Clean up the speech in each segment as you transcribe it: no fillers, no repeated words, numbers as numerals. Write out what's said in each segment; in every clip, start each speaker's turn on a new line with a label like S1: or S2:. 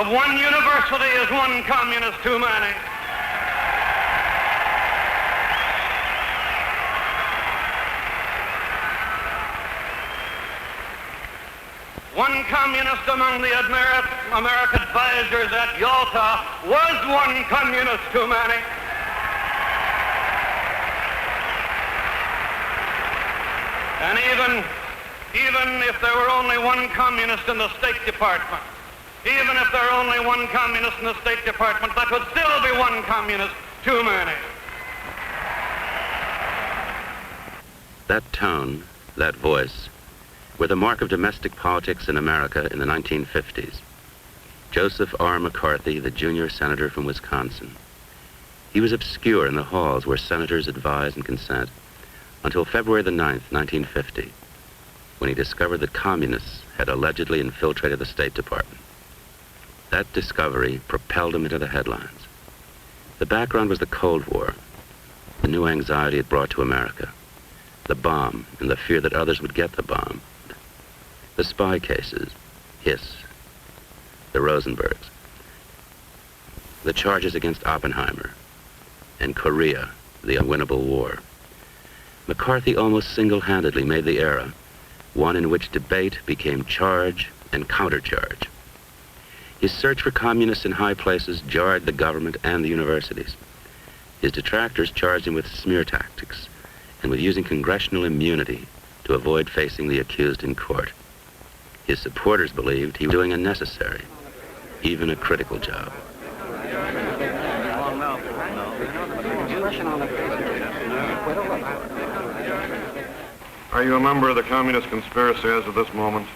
S1: of one university is one communist too many. One communist among the American advisors at Yalta was one communist too many. And even if there were only one communist in the State Department, even if there were only one communist in the State Department, that would still be one communist too many.
S2: That tone, that voice, were the mark of domestic politics in America in the 1950s. Joseph R. McCarthy, the junior senator from Wisconsin. He was obscure in the halls where senators advise and consent until February the 9th, 1950, when he discovered that communists had allegedly infiltrated the State Department. That discovery propelled him into the headlines. The background was the Cold War, the new anxiety it brought to America, the bomb and the fear that others would get the bomb, the spy cases, Hiss, the Rosenbergs, the charges against Oppenheimer, and Korea, the unwinnable war. McCarthy almost single-handedly made the era one in which debate became charge and countercharge. His search for communists in high places jarred the government and the universities. His detractors charged him with smear tactics and with using congressional immunity to avoid facing the accused in court. His supporters believed he was doing a necessary, even a critical job.
S3: Are you a member of the communist conspiracy as of this moment?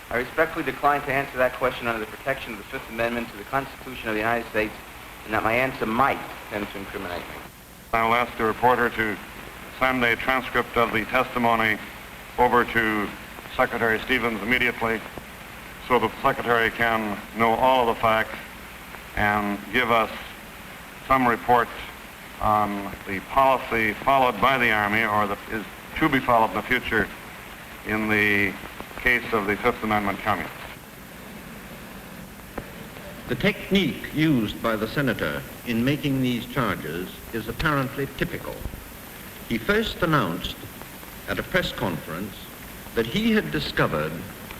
S4: I respectfully decline to answer that question under the protection of the Fifth Amendment to the Constitution of the United States, and that my answer might tend to incriminate me.
S3: I will ask the reporter to send a transcript of the testimony over to Secretary Stevens immediately so the Secretary can know all of the facts and give us some report on the policy followed by the Army or that is to be followed in the future in the case of the Fifth Amendment communists.
S5: The technique used by the senator in making these charges is apparently typical. He first announced at a press conference that he had discovered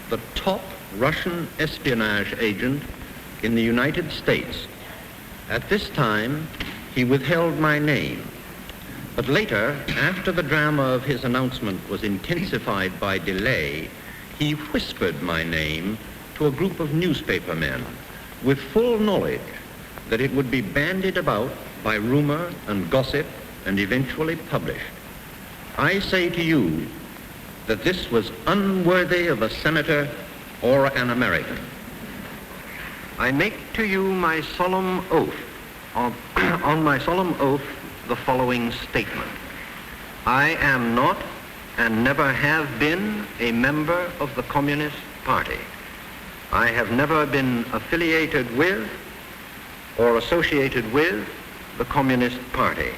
S5: the top Russian espionage agent in the United States. At this time, he withheld my name. But later, after the drama of his announcement was intensified by delay, he whispered my name to a group of newspaper men with full knowledge that it would be bandied about by rumor and gossip and eventually published. I say to you that this was unworthy of a senator or an American. I make to you my solemn oath, on my solemn oath, the following statement. I am not and never have been a member of the Communist Party. I have never been affiliated with or associated with the Communist Party.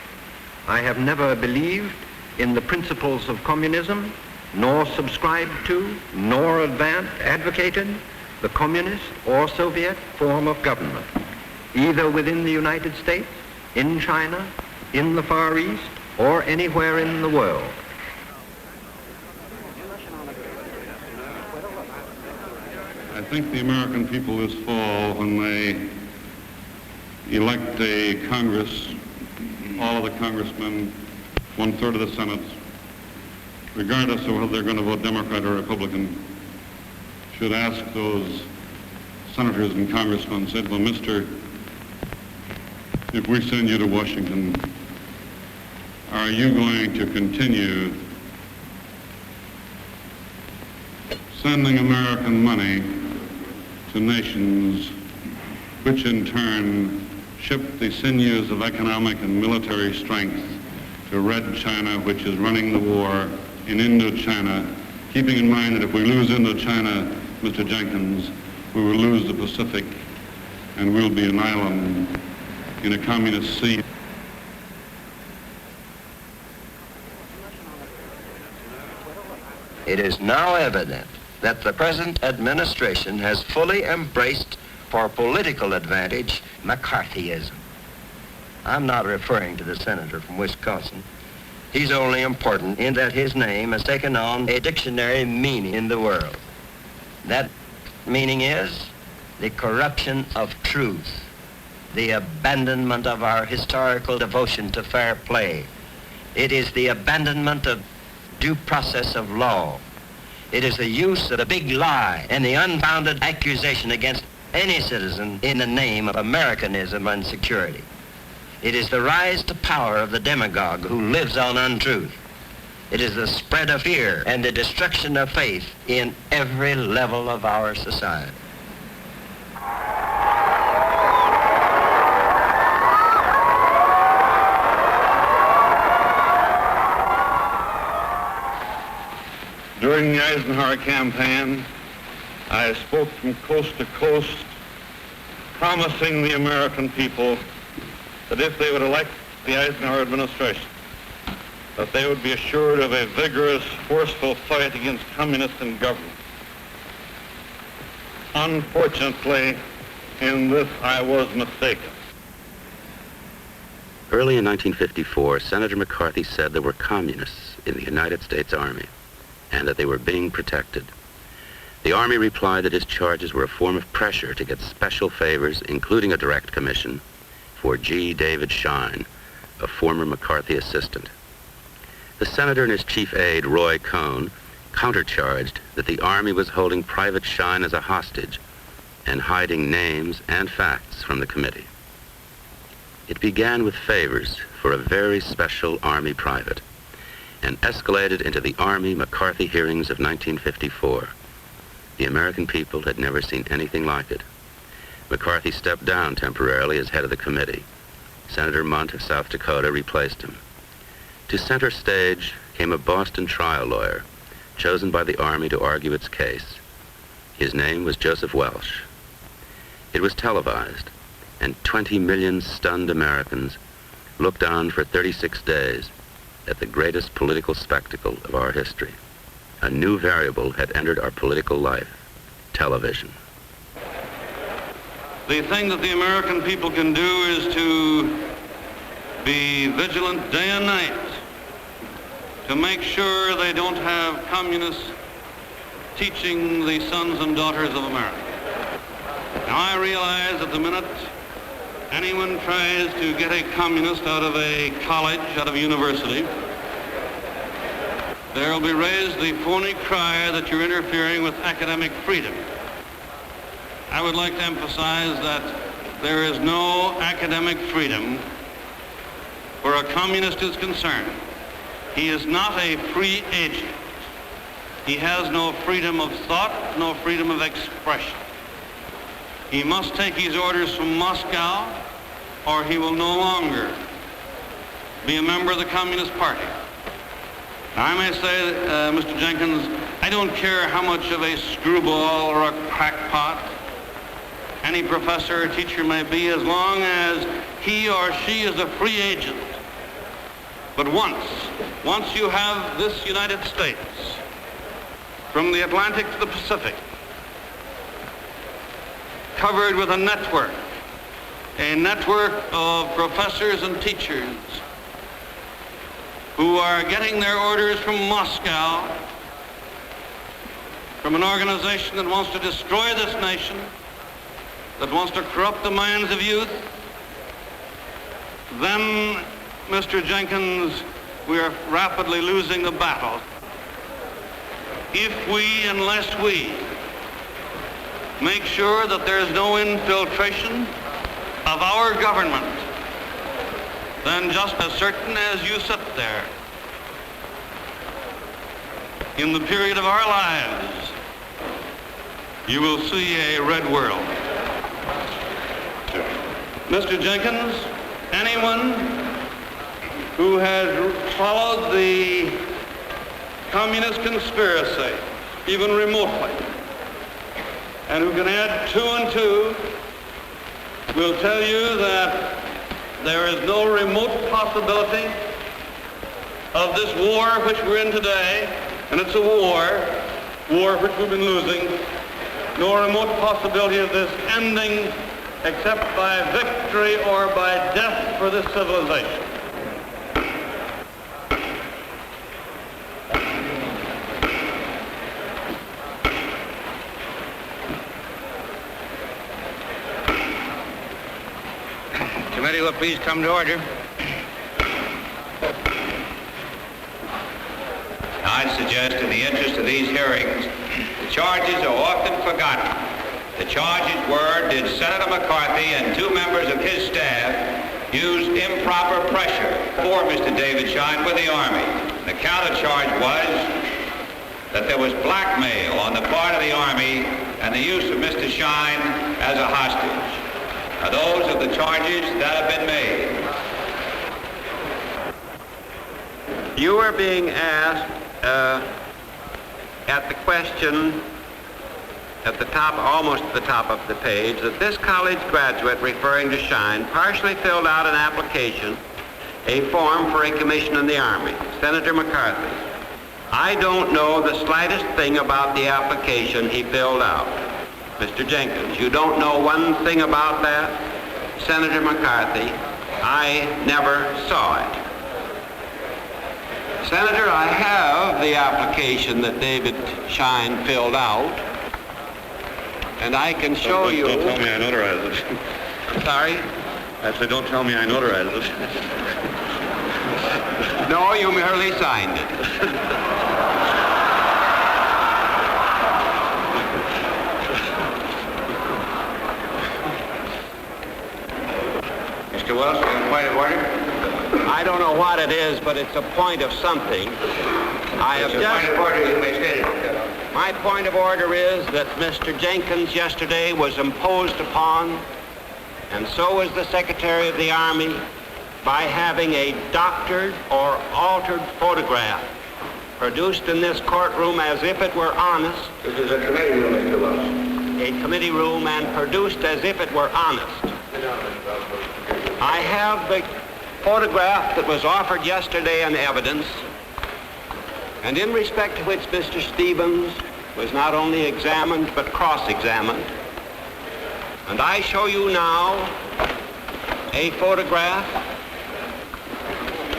S5: I have never believed in the principles of communism, nor subscribed to, nor advocated the communist or Soviet form of government, either within the United States, in China, in the Far East, or anywhere in the world.
S3: I think the American people this fall, when they elect a Congress, all of the congressmen, 1/3 of the Senate, regardless of whether they're going to vote Democrat or Republican, should ask those senators and congressmen, said, well, mister, if we send you to Washington, are you going to continue sending American money to nations which in turn ship the sinews of economic and military strength to Red China, which is running the war in Indochina, keeping in mind that if we lose Indochina, Mr. Jenkins, we will lose the Pacific and we'll be an island in a communist sea.
S6: It is now evident that the present administration has fully embraced for political advantage McCarthyism. I'm not referring to the senator from Wisconsin. He's only important in that his name has taken on a dictionary meaning in the world. That meaning is the corruption of truth, the abandonment of our historical devotion to fair play. It is the abandonment of due process of law. It is the use of the big lie and the unfounded accusation against any citizen in the name of Americanism and security. It is the rise to power of the demagogue who lives on untruth. It is the spread of fear and the destruction of faith in every level of our society.
S3: During the Eisenhower campaign, I spoke from coast to coast, promising the American people that if they would elect the Eisenhower administration, that they would be assured of a vigorous, forceful fight against communists in government. Unfortunately, in this I was mistaken.
S2: Early in 1954, Senator McCarthy said there were communists in the United States Army and that they were being protected. The Army replied that his charges were a form of pressure to get special favors, including a direct commission, for G. David Shine, a former McCarthy assistant. The senator and his chief aide, Roy Cohn, countercharged that the Army was holding Private Shine as a hostage and hiding names and facts from the committee. It began with favors for a very special Army private and escalated into the Army-McCarthy hearings of 1954. The American people had never seen anything like it. McCarthy stepped down temporarily as head of the committee. Senator Munt of South Dakota replaced him. To center stage came a Boston trial lawyer, chosen by the Army to argue its case. His name was Joseph Welch. It was televised, and 20 million stunned Americans looked on for 36 days at the greatest political spectacle of our history. A new variable had entered our political life: television.
S1: The thing that the American people can do is to be vigilant day and night to make sure they don't have communists teaching the sons and daughters of America. Now, I realize that the minute anyone tries to get a communist out of a college, out of a university, there will be raised the phony cry that you're interfering with academic freedom. I would like to emphasize that there is no academic freedom where a communist is concerned. He is not a free agent. He has no freedom of thought, no freedom of expression. He must take his orders from Moscow, or he will no longer be a member of the Communist Party. Now, I may say, Mr. Jenkins, I don't care how much of a screwball or a crackpot any professor or teacher may be, as long as he or she is a free agent. But once you have this United States, from the Atlantic to the Pacific, covered with a network of professors and teachers who are getting their orders from Moscow, from an organization that wants to destroy this nation, that wants to corrupt the minds of youth, then, Mr. Jenkins, we are rapidly losing the battle. Unless we make sure that there is no infiltration of our government, then just as certain as you sit there, in the period of our lives, you will see a red world. Mr. Jenkins, anyone who has followed the communist conspiracy, even remotely, and who can add 2 and 2, will tell you that there is no remote possibility of this war which we're in today, and it's a war
S3: war which we've been losing, no remote possibility of this ending except by victory or by death for this civilization.
S7: Committee will please come to order. I suggest in the interest of these hearings, the charges are often forgotten. The charges were, did Senator McCarthy and two members of his staff use improper pressure for Mr. David Schein with the Army? The counter-charge was that there was blackmail on the part of the Army and the use of Mr. Schein as a hostage. Are those of the charges that have been made?
S8: You are being asked at the question at the top, almost at the top of the page, that this college graduate, referring to Schein, partially filled out an application, a form for a commission in the Army, Senator McCarthy. I don't know the slightest thing about the application he filled out. Mr. Jenkins, you don't know one thing about that? Senator McCarthy, I never saw it. Senator, I have the application that David Schein filled out, and I can show you.
S3: Don't tell me I notarized it.
S8: I'm sorry?
S3: I said, don't tell me I notarized it.
S8: No, you merely signed it.
S7: Mr. Welch, a point of order?
S8: I don't know what it is, but it's a point of something. I have just...
S7: Point of order, you may state it.
S8: My point of order is that Mr. Jenkins yesterday was imposed upon, and so was the Secretary of the Army, by having a doctored or altered photograph produced in this courtroom as if it were honest.
S7: This is a committee room, Mr. Welch.
S8: A committee room, and produced as if it were honest. I have the photograph that was offered yesterday in evidence, and in respect to which Mr. Stevens was not only examined but cross-examined. And I show you now a photograph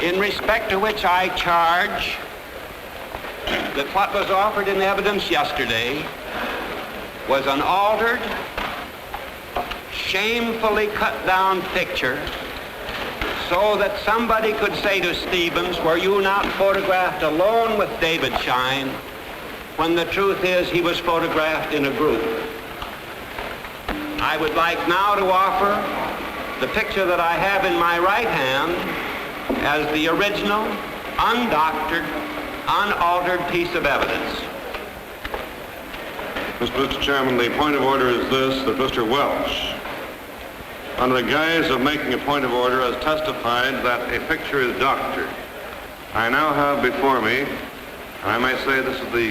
S8: in respect to which I charge that what was offered in evidence yesterday was an altered, shamefully cut down picture, so that somebody could say to Stevens, were you not photographed alone with David Schein, when the truth is he was photographed in a group. I would like now to offer the picture that I have in my right hand as the original, undoctored, unaltered piece of evidence.
S3: Mr. Chairman, the point of order is this, that Mr. Welch, under the guise of making a point of order, has testified that a picture is doctored. I now have before me, and I might say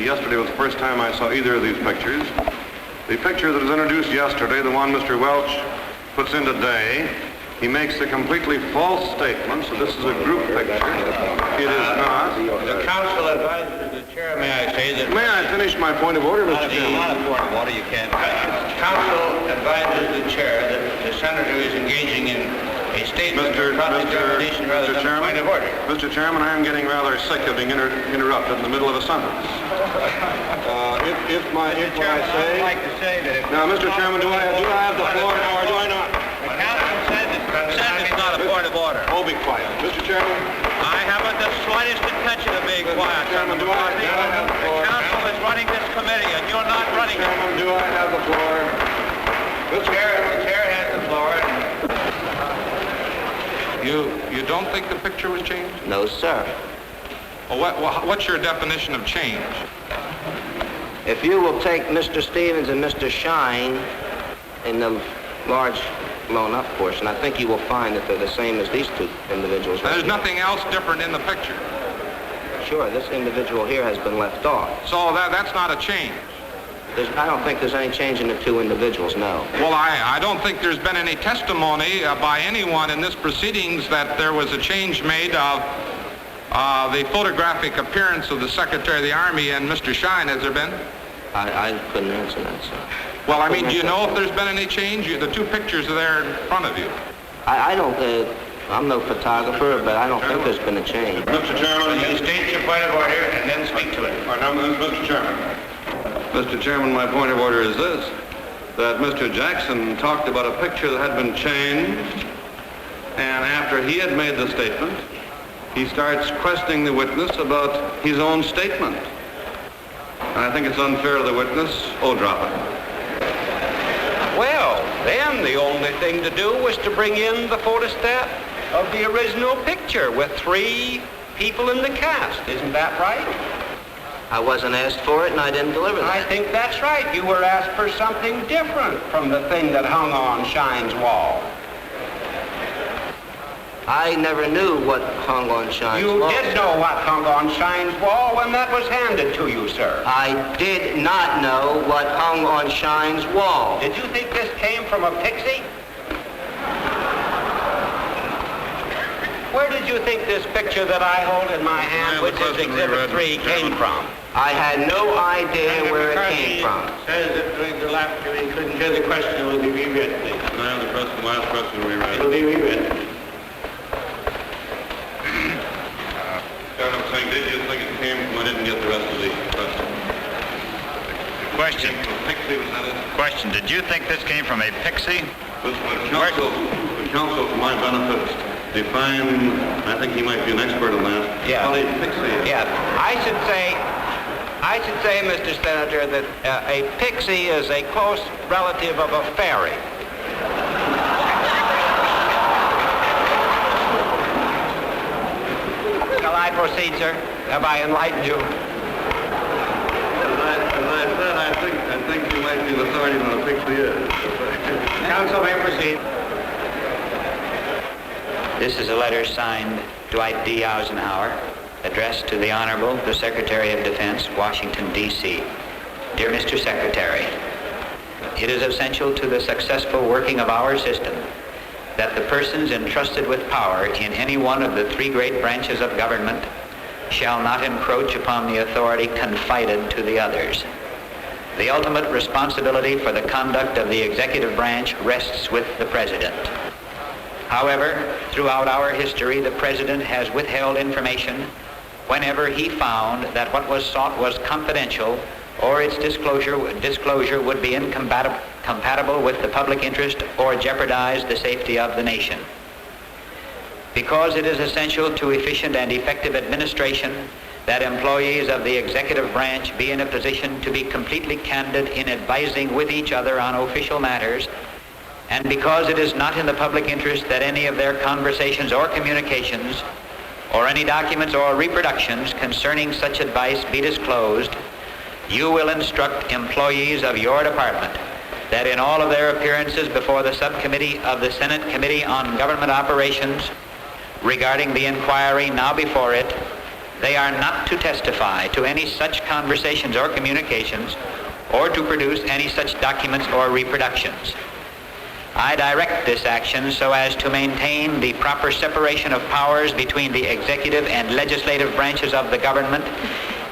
S3: yesterday was the first time I saw either of these pictures. The picture that was introduced yesterday, the one Mr. Welch puts in today, he makes a completely false statement, so this is a group picture. It is not.
S7: The counsel advises the chair, may I say that...
S3: May I finish my point of order, Mr. Chairman?
S7: Not a point of order, you can't. Counsel advises the chair that the senator is engaging in a statement of cross-examination rather than a point of order.
S3: Mr. Chairman, I am getting rather sick of being interrupted in the middle of a sentence. If I say...
S7: I'd like to say that...
S3: Now, Mr. Chairman, do I have the floor or do I not?
S7: The counsel said it's not a point of order.
S3: Oh, be quiet. Mr. Chairman?
S8: I haven't the slightest intention of being quiet.
S3: Chairman, do I have the floor?
S8: The counsel is running this committee, and you're not running it.
S3: Chairman, do I have the floor?
S7: The chair has the floor.
S9: You don't think the picture was changed?
S8: No, sir.
S9: Well, what's your definition of change?
S8: If you will take Mr. Stevens and Mr. Schein in the large blown-up portion, I think you will find that they're the same as these two individuals.
S9: There's nothing else different in the picture.
S8: Sure, this individual here has been left off.
S9: So that's not a change.
S8: I don't think there's any change in the two individuals, no.
S9: Well, I don't think there's been any testimony by anyone in this proceedings that there was a change made of the photographic appearance of the Secretary of the Army and Mr. Schein, has there been?
S6: I couldn't answer that, sir.
S9: Well, I mean, do you know if there's been any change? The two pictures are there in front of you.
S6: I don't, I'm no photographer, but I don't think there's been a change.
S3: Mr. Chairman,
S7: You state your point of order and then speak to it.
S3: Mr. Chairman.
S10: Mr. Chairman, my point of order is this, that Mr. Jackson talked about a picture that had been changed, and after he had made the statement, he starts questioning the witness about his own statement. And I think it's unfair to the witness. Oh, drop it.
S8: Well, then the only thing to do was to bring in the photostat of the original picture with 3 people in the cast. Isn't that right?
S6: I wasn't asked for it, and I didn't deliver
S8: I
S6: that.
S8: think that's right. You were asked for something different from the thing that hung on Shine's wall.
S6: I never knew what hung on Shine's
S8: You
S6: wall.
S8: did know what hung on Shine's wall when that was handed to you, sir.
S6: I did not know what hung on Shine's wall.
S8: Did you think this came from a pixie? Where did you think this picture that I hold in my hand, which is Exhibit 3, came from?
S6: I had no idea where it came from.
S7: Says that during the laughter he couldn't hear the question. Will be reread, please?
S3: Can I have the last question reread?
S7: It'll be reread.
S3: I'm saying, did you think it came from? I didn't get the rest of the question.
S11: Question, did you think this came from a pixie?
S3: The counsel, for my benefit, define, I think he might be an expert on that.
S8: Yeah.
S3: What a pixie is.
S8: Yeah, I should say, Mr. Senator, that a pixie is a close relative of a fairy. Shall I proceed, sir? Have I enlightened you?
S10: As I said, I think you might be the authority on a pixie is.
S8: Counsel may proceed.
S11: This is a letter signed Dwight D. Eisenhower, addressed to the Honorable, the Secretary of Defense, Washington, D.C. Dear Mr. Secretary, it is essential to the successful working of our system that the persons entrusted with power in any one of the 3 great branches of government shall not encroach upon the authority confided to the others. The ultimate responsibility for the conduct of the executive branch rests with the President. However, throughout our history, the President has withheld information whenever he found that what was sought was confidential or its disclosure would be incompatible with the public interest or jeopardize the safety of the nation. Because it is essential to efficient and effective administration that employees of the executive branch be in a position to be completely candid in advising with each other on official matters, and because it is not in the public interest that any of their conversations or communications or any documents or reproductions concerning such advice be disclosed, you will instruct employees of your department that in all of their appearances before the subcommittee of the Senate Committee on Government Operations regarding the inquiry now before it, they are not to testify to any such conversations or communications or to produce any such documents or reproductions. I direct this action so as to maintain the proper separation of powers between the executive and legislative branches of the government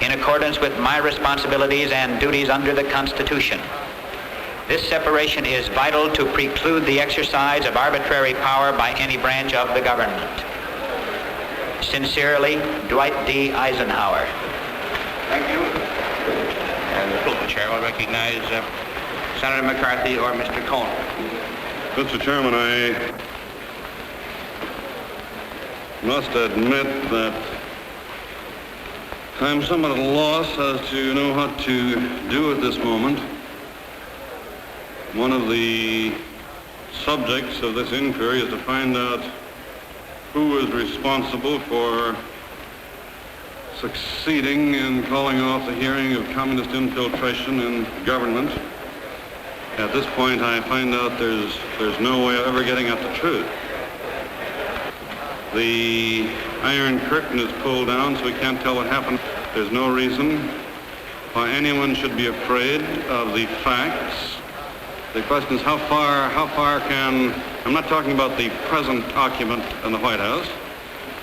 S11: in accordance with my responsibilities and duties under the Constitution. This separation is vital to preclude the exercise of arbitrary power by any branch of the government. Sincerely, Dwight D. Eisenhower.
S7: Thank you. And the pulpit chair will recognize Senator McCarthy or Mr. Cohn.
S3: Mr. Chairman, I must admit that I'm somewhat at a loss as to know what to do at this moment. One of the subjects of this inquiry is to find out who is responsible for succeeding in calling off the hearing of communist infiltration in government. At this point, I find out there's no way of ever getting at the truth. The Iron Curtain is pulled down, so we can't tell what happened. There's no reason why anyone should be afraid of the facts. The question is how far can, I'm not talking about the present occupant in the White House,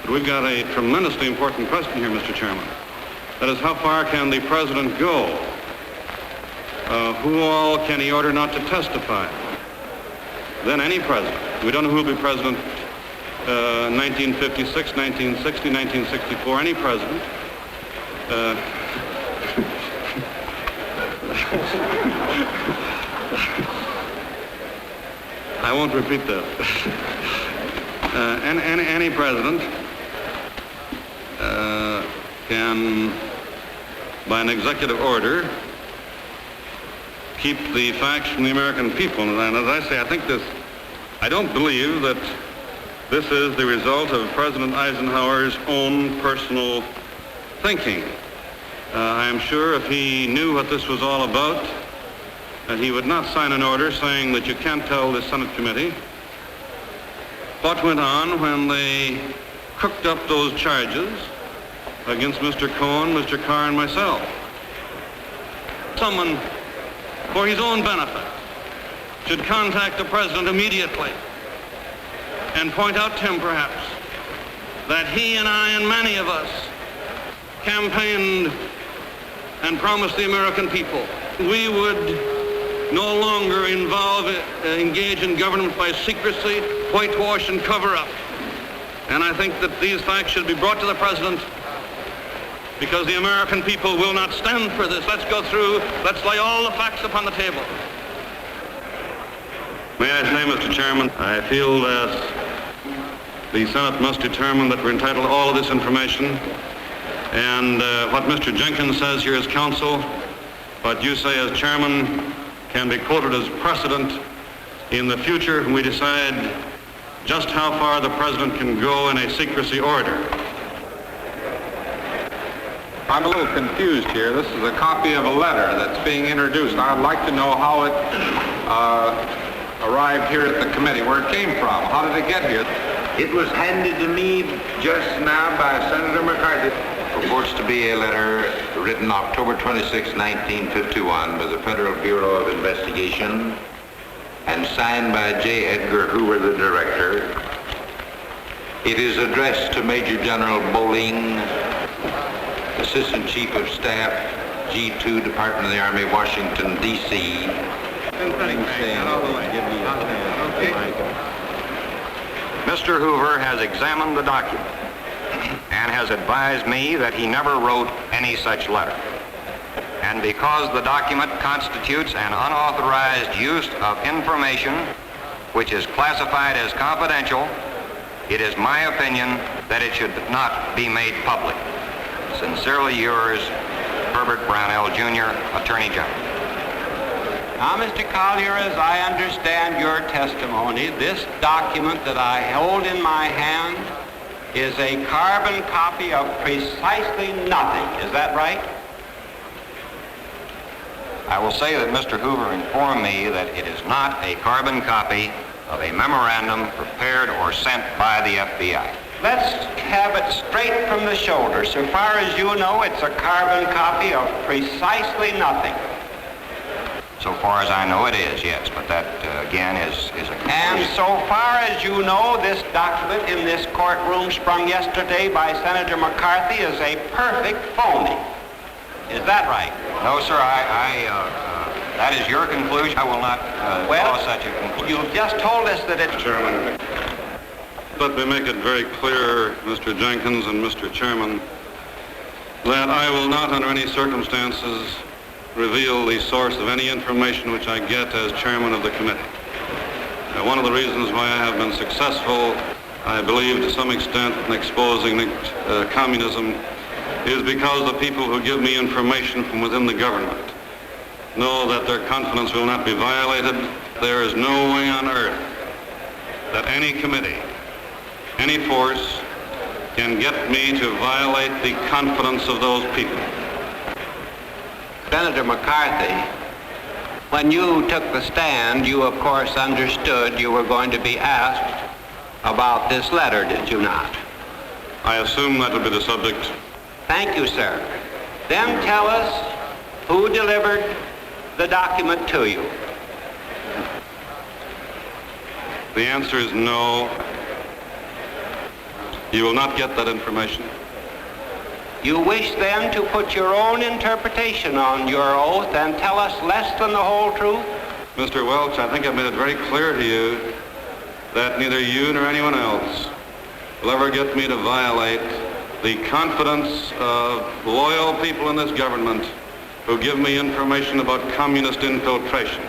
S3: but we've got a tremendously important question here, Mr. Chairman. That is, how far can the President go Who all can he order not to testify? Then any president. We don't know who will be president 1956, 1960, 1964, any president. I won't repeat that. Any president can, by an executive order, keep the facts from the American people. And as I say, I don't believe that this is the result of President Eisenhower's own personal thinking. I am sure if he knew what this was all about, that he would not sign an order saying that you can't tell the Senate committee what went on when they cooked up those charges against Mr. Cohn, Mr. Carr, and myself. Someone, for his own benefit, should contact the president immediately and point out to him, perhaps, that he and I and many of us campaigned and promised the American people we would no longer engage in government by secrecy, whitewash, and cover-up. And I think that these facts should be brought to the president because the American people will not stand for this. Let's go through, let's lay all the facts upon the table. May I say, Mr. Chairman, I feel that the Senate must determine that we're entitled to all of this information. And what Mr. Jenkins says here as counsel, what you say as chairman, can be quoted as precedent in the future when we decide just how far the president can go in a secrecy order.
S9: I'm a little confused here. This is a copy of a letter that's being introduced. I'd like to know how it arrived here at the committee, where it came from. How did it get here?
S7: It was handed to me just now by Senator McCarthy. Purports to be a letter written October 26, 1951 by the Federal Bureau of Investigation and signed by J. Edgar Hoover, the director. It is addressed to Major General Bowling, Assistant Chief of Staff, G2, Department of the Army, Washington, D.C.
S8: Mr. Hoover has examined the document and has advised me that he never wrote any such letter. And because the document constitutes an unauthorized use of information which is classified as confidential, it is my opinion that it should not be made public. Sincerely yours, Herbert Brownell, Jr., Attorney General.
S12: Now, Mr. Collier, as I understand your testimony, this document that I hold in my hand is a carbon copy of precisely nothing. Is that right?
S8: I will say that Mr. Hoover informed me that it is not a carbon copy of a memorandum prepared or sent by the FBI.
S12: Let's have it straight from the shoulder. So far as you know, it's a carbon copy of precisely nothing.
S8: So far as I know, it is, yes, but that, again, is a...
S12: And so far as you know, this document in this courtroom sprung yesterday by Senator McCarthy is a perfect phony. Is that right?
S8: No, sir, that is your conclusion. I will not draw such a conclusion.
S12: You've just told us that it's...
S3: Chairman, let me make it very clear, Mr. Jenkins and Mr. Chairman, that I will not under any circumstances reveal the source of any information which I get as chairman of the committee. One of the reasons why I have been successful, I believe to some extent, in exposing communism is because the people who give me information from within the government know that their confidence will not be violated. There is no way on earth that any committee, any force, can get me to violate the confidence of those people.
S12: Senator McCarthy, when you took the stand, you of course understood you were going to be asked about this letter, did you not?
S3: I assume that would be the subject.
S12: Thank you, sir. Then tell us who delivered the document to you.
S3: The answer is no. You will not get that information.
S12: You wish then to put your own interpretation on your oath and tell us less than the whole truth?
S10: Mr. Welch, I think I've made it very clear to you that neither you nor anyone else will ever get me to violate the confidence of loyal people in this government who give me information about communist infiltration.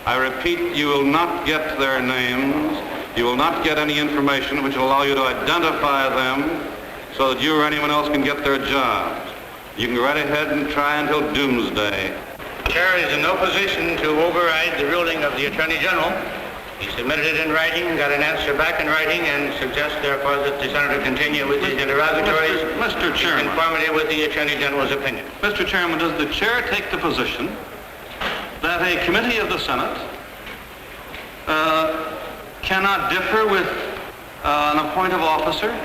S10: I repeat, you will not get their names. You will not get any information which will allow you to identify them so that you or anyone else can get their jobs. You can go right ahead and try until doomsday.
S13: The chair is in no position to override the ruling of the Attorney General. He submitted it in writing, got an answer back in writing, and suggests, therefore, that the Senator continue with his interrogatories
S10: Mr. Chairman.
S13: in conformity with the Attorney General's opinion.
S10: Mr. Chairman, does the chair take the position that a committee of the Senate cannot differ with an appointive officer,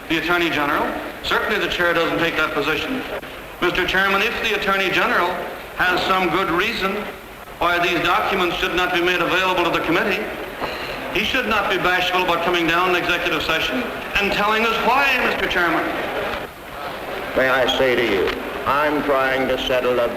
S10: the Attorney General? Certainly the chair doesn't take that position. Mr. Chairman, if the Attorney General has some good reason why these documents should not be made available to the committee, he should not be bashful about coming down in executive session and telling us why, Mr. Chairman.
S5: May I say to you, I'm trying to settle a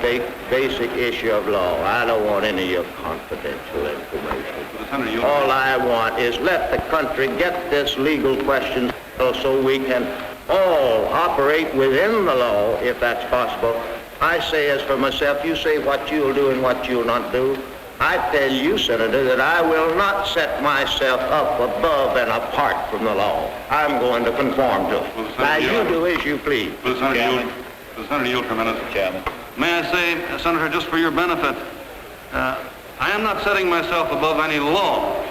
S5: basic issue of law. I don't want any of your confidential information. All I want is let the country get this legal question so we can all operate within the law, if that's possible. I say as for myself, you say what you'll do and what you'll not do. I tell you, Senator, that I will not set myself up above and apart from the law. I'm going to conform to it. Now, you do as you please.
S10: Senator, yield for a minute.
S11: Chairman.
S10: May I say, Senator, just for your benefit, I am not setting myself above any law.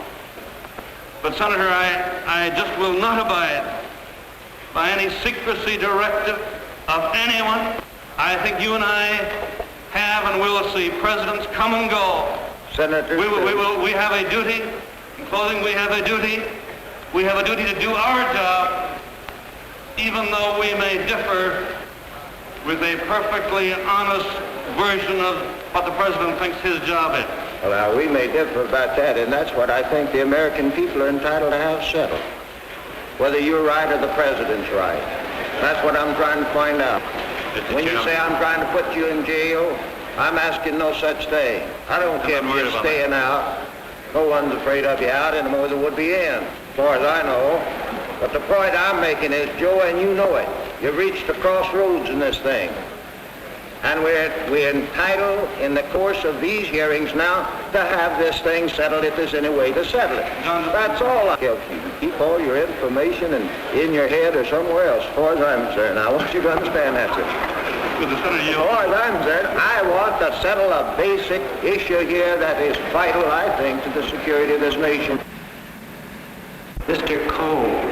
S10: But, Senator, I just will not abide by any secrecy directive of anyone. I think you and I have and will see presidents come and go.
S5: Senator,
S10: we have a duty. In closing, we have a duty. We have a duty to do our job, even though we may differ with a perfectly honest version of what the president thinks his job is.
S5: Well, now, we may differ about that, and that's what I think the American people are entitled to have settled. Whether you're right or the president's right. That's what I'm trying to find out. When you say I'm trying to put you in jail, I'm asking no such thing. I don't care if you're staying out. No one's afraid of you out any more than would be in, as far as I know. But the point I'm making is, Joe, and you know it, you've reached a crossroads in this thing. And we're entitled, in the course of these hearings now, to have this thing settled if there's any way to settle it. That's all. You can keep all your information in your head or somewhere else, as far as I'm concerned. I want you to understand that, sir. As far as I'm concerned, I want to settle a basic issue here that is vital, I think, to the security of this nation.
S12: Mr. Cohn,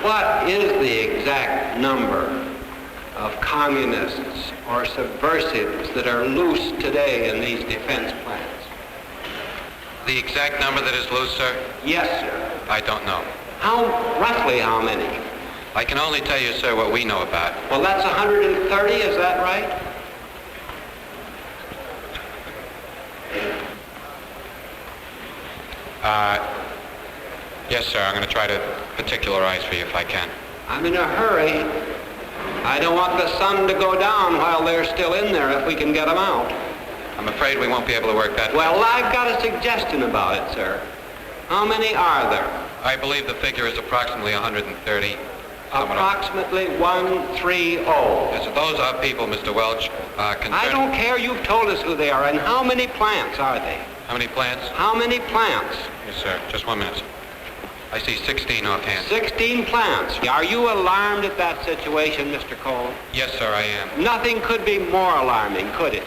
S12: what is the exact number of communists or subversives that are loose today in these defense plans?
S8: The exact number that is loose, sir?
S12: Yes, sir.
S8: I don't know.
S12: Roughly how many?
S8: I can only tell you, sir, what we know about.
S12: Well, that's 130, is that right?
S8: Yes, sir. I'm going to try to particularize for you if I can.
S12: I'm in a hurry. I don't want the sun to go down while they're still in there if we can get them out.
S8: I'm afraid we won't be able to work that.
S12: Well, I've got a suggestion about it, sir. How many are there?
S8: I believe the figure is approximately 130.
S12: Approximately 130.
S8: Yes, so those are people, Mr. Welch,
S12: I don't care. You've told us who they are. And how many plants are they?
S8: How many plants?
S12: How many plants?
S8: Yes, sir. Just 1 minute. I see 16 offhand.
S12: 16 plants. Are you alarmed at that situation, Mr. Cohn?
S8: Yes, sir, I am.
S12: Nothing could be more alarming, could it?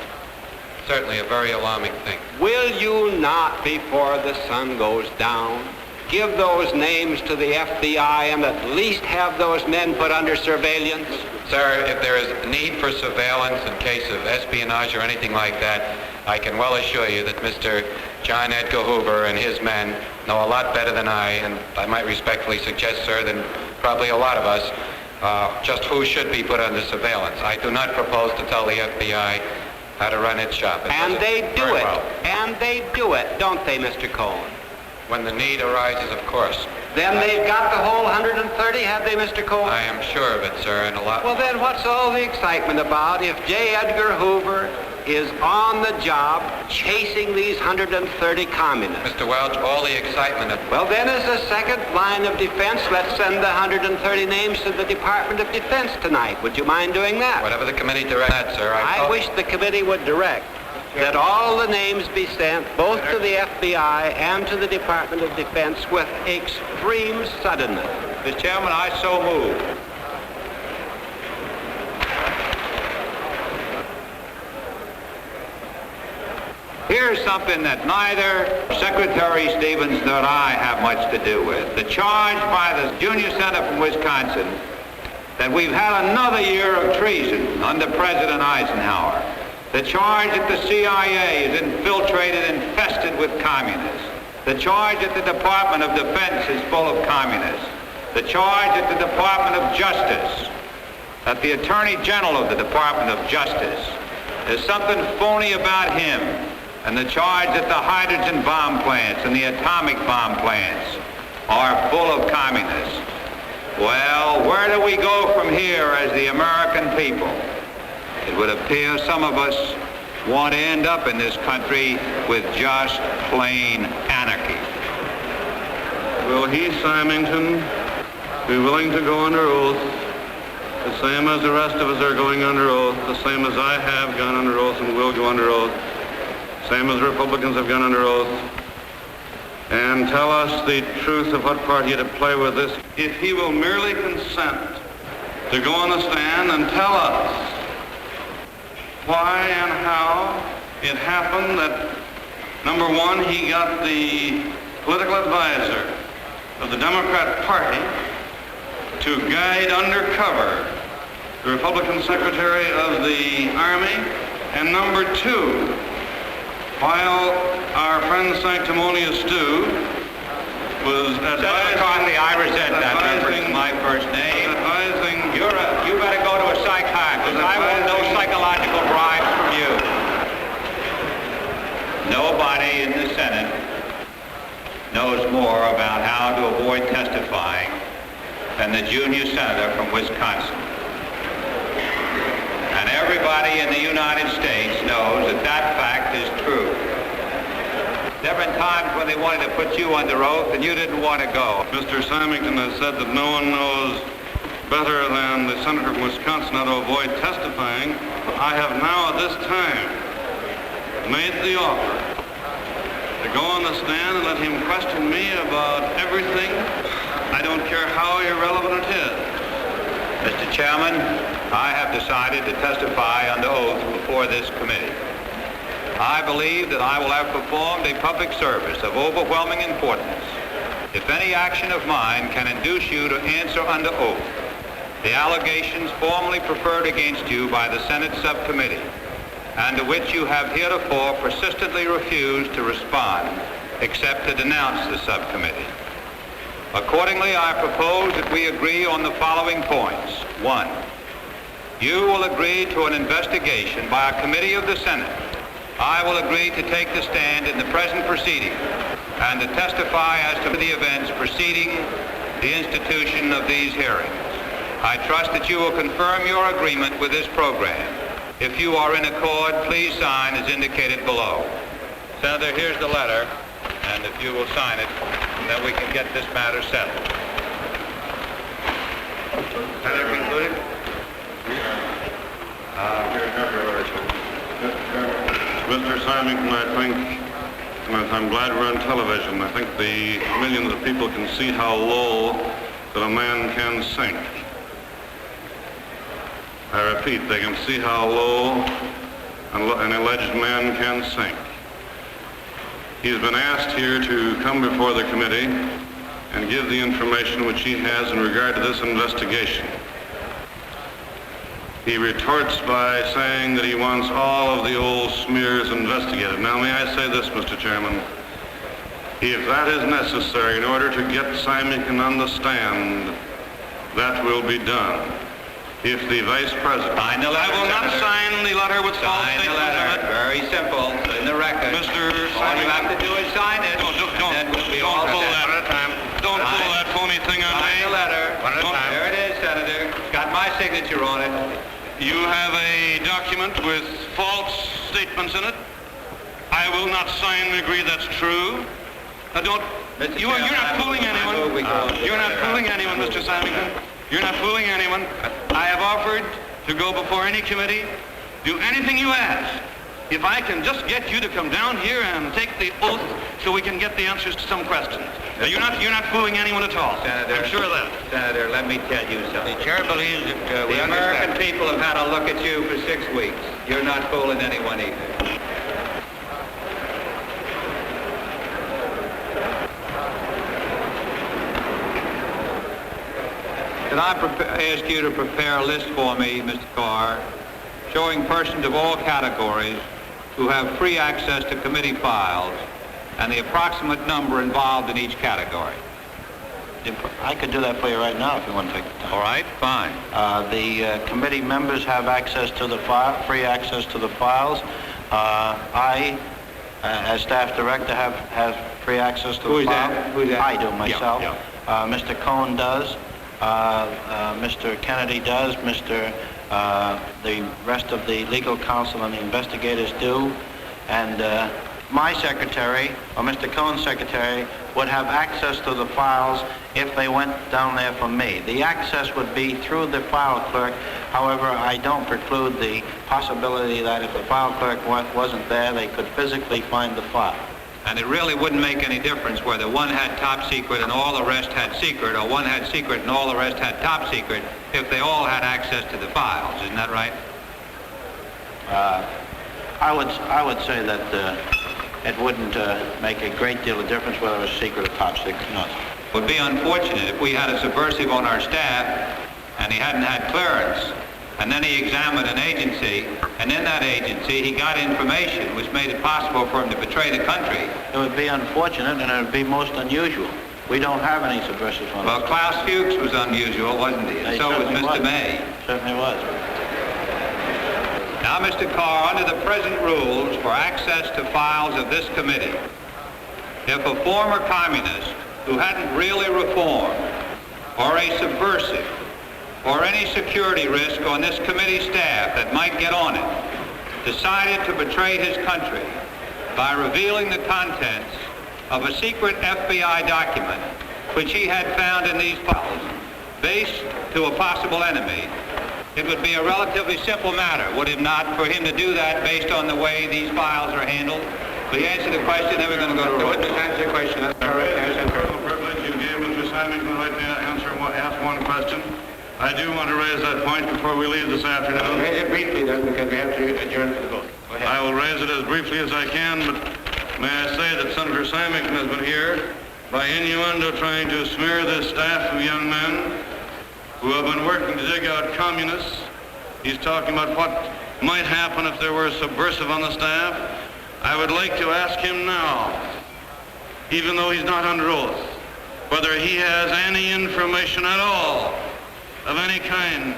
S8: Certainly a very alarming thing.
S12: Will you not, before the sun goes down, give those names to the FBI and at least have those men put under surveillance?
S8: Sir, if there is need for surveillance in case of espionage or anything like that, I can well assure you that Mr. John Edgar Hoover and his men know a lot better than I, and I might respectfully suggest, sir, than probably a lot of us, just who should be put under surveillance. I do not propose to tell the FBI how to run its shop.
S12: And they do it. Well. And they do it, don't they, Mr. Cohn?
S8: When the need arises, of course.
S12: Then they've got the whole 130, have they, Mr. Cohn?
S8: I am sure of it, sir, and a lot.
S12: Well, then what's all the excitement about if J. Edgar Hoover is on the job chasing these 130 communists?
S8: Mr. Welch, all the excitement of...
S12: Well, then as a second line of defense, let's send the 130 names to the Department of Defense tonight. Would you mind doing that?
S8: Whatever the committee directs that, sir.
S12: I wish the committee would direct that all the names be sent both to the FBI and to the Department of Defense with extreme suddenness.
S7: Mr. Chairman, I so move. Here's something that neither Secretary Stevens nor I have much to do with. The charge by the junior senator from Wisconsin that we've had another year of treason under President Eisenhower. The charge that the CIA is infiltrated, infested with communists. The charge that the Department of Defense is full of communists. The charge that the Department of Justice, that the Attorney General of the Department of Justice, there's something phony about him. And the charge that the hydrogen bomb plants and the atomic bomb plants are full of communists. Well, where do we go from here as the American people? It would appear some of us want to end up in this country with just plain anarchy.
S3: Will he, Symington, be willing to go under oath, the same as the rest of us are going under oath, the same as I have gone under oath and will go under oath, same as the Republicans have gone under oath, and tell us the truth of what part he had to play with this? If he will merely consent to go on the stand and tell us why and how it happened that, number one, he got the political advisor of the Democrat Party to guide undercover the Republican Secretary of the Army, and number two, while our friend Sanctimonious Stew was advising...
S7: McCarthy, I resent that reference to my first name. You better go to a psychiatrist. I want no psychological bribes from you. Nobody in the Senate knows more about how to avoid testifying than the junior senator from Wisconsin. And everybody in the United States knows that that fact is true. There have been times when they wanted to put you under oath and you didn't want to go.
S3: Mr. Symington has said that no one knows better than the senator from Wisconsin how to avoid testifying. I have now at this time made the offer to go on the stand and let him question me about everything. I don't care how irrelevant it is.
S7: Mr. Chairman, I have decided to testify under oath before this committee. I believe that I will have performed a public service of overwhelming importance. If any action of mine can induce you to answer under oath the allegations formally preferred against you by the Senate subcommittee, and to which you have heretofore persistently refused to respond, except to denounce the subcommittee. Accordingly, I propose that we agree on the following points. 1, you will agree to an investigation by a committee of the Senate. I will agree to take the stand in the present proceeding and to testify as to the events preceding the institution of these hearings. I trust that you will confirm your agreement with this program. If you are in accord, please sign as indicated below. Senator, here's the letter, and if you will sign it, then we can get this matter settled.
S3: Senator concluded? Mr. Symington, I think, and I'm glad we're on television, I think the millions of people can see how low that a man can sink. I repeat, they can see how low an alleged man can sink. He's been asked here to come before the committee and give the information which he has in regard to this investigation. He retorts by saying that he wants all of the old smears investigated. Now, may I say this, Mr. Chairman? If that is necessary in order to get Symington on the stand, that will be done. If the Vice President...
S7: Sign the letter,
S3: I will not sign the letter with false statements.
S7: Sign the letter. Very simple. In the record.
S3: Mr.
S7: All you have to do is sign it.
S3: Don't pull that at a time. Don't pull that
S1: You have a document with false statements in it. I will not sign and agree that's true. You're not fooling anyone. You're not fooling anyone, Mr. Simonson. You're not fooling anyone. I have offered to go before any committee, do anything you ask. If I can just get you to come down here and take the oath so we can get the answers to some questions. You're not fooling anyone at all.
S8: Senator,
S1: I'm sure of that.
S8: Senator, let me tell you something.
S13: The chair believes that we
S8: The
S13: understand.
S8: American people have had a look at you for 6 weeks. You're not fooling anyone either. Can I ask you to prepare a list for me, Mr. Carr, showing persons of all categories who have free access to committee files and the approximate number involved in each category?
S14: I could do that for you right now if you want to take the time.
S8: All right, fine.
S14: The committee members have access to the file, free access to the files. I, as staff director, have free access to the file.
S8: Who's that?
S14: I do myself.
S8: Yeah.
S14: Mr. Cohn does. Mr. Kennedy does. The rest of the legal counsel and the investigators do. And my secretary, or Mr. Cohn's secretary, would have access to the files if they went down there for me. The access would be through the file clerk. However, I don't preclude the possibility that if the file clerk wasn't there, they could physically find the file.
S8: And it really wouldn't make any difference whether one had top secret and all the rest had secret, or one had secret and all the rest had top secret, if they all had access to the files. Isn't that right?
S14: I would say that it wouldn't make a great deal of difference whether it was secret or top secret. No.
S8: It would be unfortunate if we had a subversive on our staff and he hadn't had clearance, and then he examined an agency, and in that agency he got information which made it possible for him to betray the country.
S14: It would be unfortunate, and it would be most unusual. We don't have any subversives on
S8: Well, Klaus Fuchs was unusual, wasn't he? And so was Mr. May.
S14: Certainly was.
S8: Now, Mr. Carr, under the present rules for access to files of this committee, if a former communist who hadn't really reformed, or a subversive, or any security risk on this committee staff that might get on it, decided to betray his country by revealing the contents of a secret FBI document which he had found in these files, based to a possible enemy, it would be a relatively simple matter, would it not, for him to do that based on the way these files are handled? Will you answer the question, then we're going to go to roll.
S13: Witness answer the question. That's all right.
S3: The privilege you gave Mr. Simonson the right to ask one question. I do want to raise that point before we leave this afternoon.
S13: Raise it briefly, then, because we have to adjourn for the vote. Go ahead.
S3: I will raise it as briefly as I can, but may I say that Senator Simonson has been here by innuendo trying to smear this staff of young men who have been working to dig out communists. He's talking about what might happen if there were a subversive on the staff. I would like to ask him now, even though he's not under oath, whether he has any information at all of any kind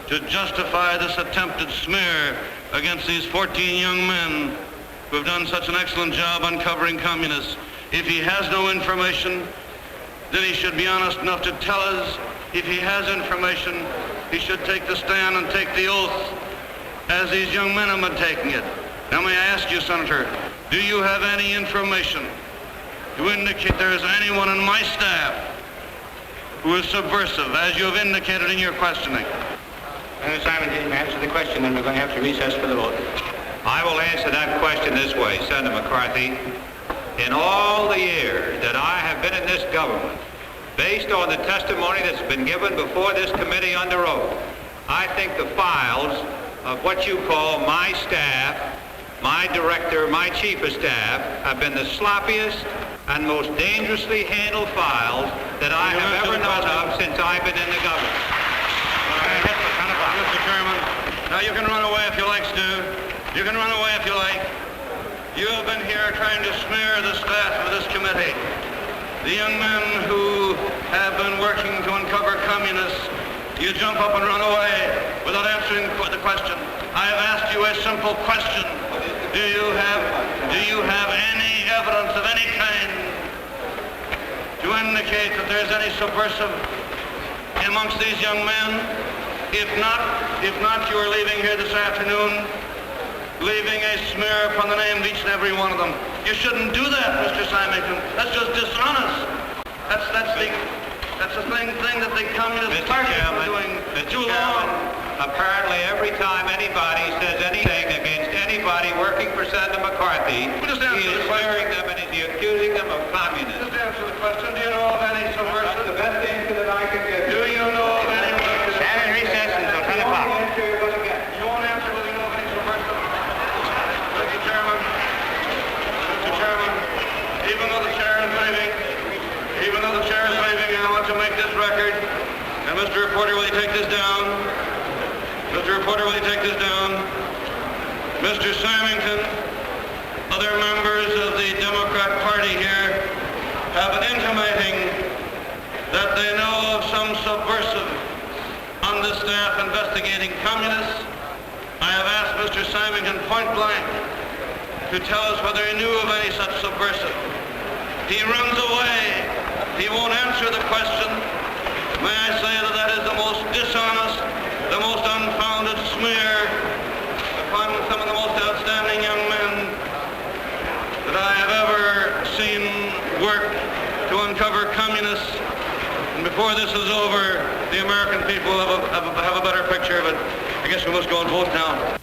S3: to justify this attempted smear against these 14 young men who have done such an excellent job uncovering communists. If he has no information, then he should be honest enough to tell us. If he has information, he should take the stand and take the oath as these young men have been taking it. Now may I ask you, Senator, do you have any information to indicate there is anyone in my staff who is subversive, as you have indicated in your questioning?
S13: Senator Simon didn't answer the question, then we're going to have to recess for the vote.
S8: I will answer that question this way, Senator McCarthy. In all the years that I have been in this government, based on the testimony that's been given before this committee under oath, I think the files of what you call my staff, my director, my chief of staff, have been the sloppiest and most dangerously handled files that I have ever known of since I've been in the government.
S3: Mr. Chairman, now you can run away if you like, Stu. You can run away if you like. You have been here trying to smear the staff of this committee. The young men who have been working to uncover communists, you jump up and run away without answering the question. I have asked you a simple question. Do you have any evidence of any kind to indicate that there's any subversive amongst these young men?
S10: If not, you are leaving here this afternoon, leaving a smear upon the name of each and every one of them. You shouldn't do that, Mr. Simonson. That's just dishonest. That's the thing that the Communist Party is doing too long.
S8: Apparently, every time anybody says anything against anybody working for Senator McCarthy, he is swearing them and he's accusing them of communism.
S10: Just answer the question. Do you know of any subversive?
S8: That's the best answer that I can give.
S10: Do you know of any?
S13: Stand in recess until 10 o'clock.
S10: You won't answer whether you know of any subversive. Mr. Chairman, even though the chair is leaving, I want to make this record. And Mr. Reporter, will you take this down? Mr. Simonson, other members of the Democrat Party here have been intimating that they know of some subversive on the staff investigating communists. I have asked Mr. Simonson point blank to tell us whether he knew of any such subversive. He runs away. He won't answer the question. May I say that is the most dishonest, the most unfounded smear upon some of the most outstanding young men that I have ever seen work to uncover communists. And before this is over, the American people have a better picture of it. I guess we must go and vote now.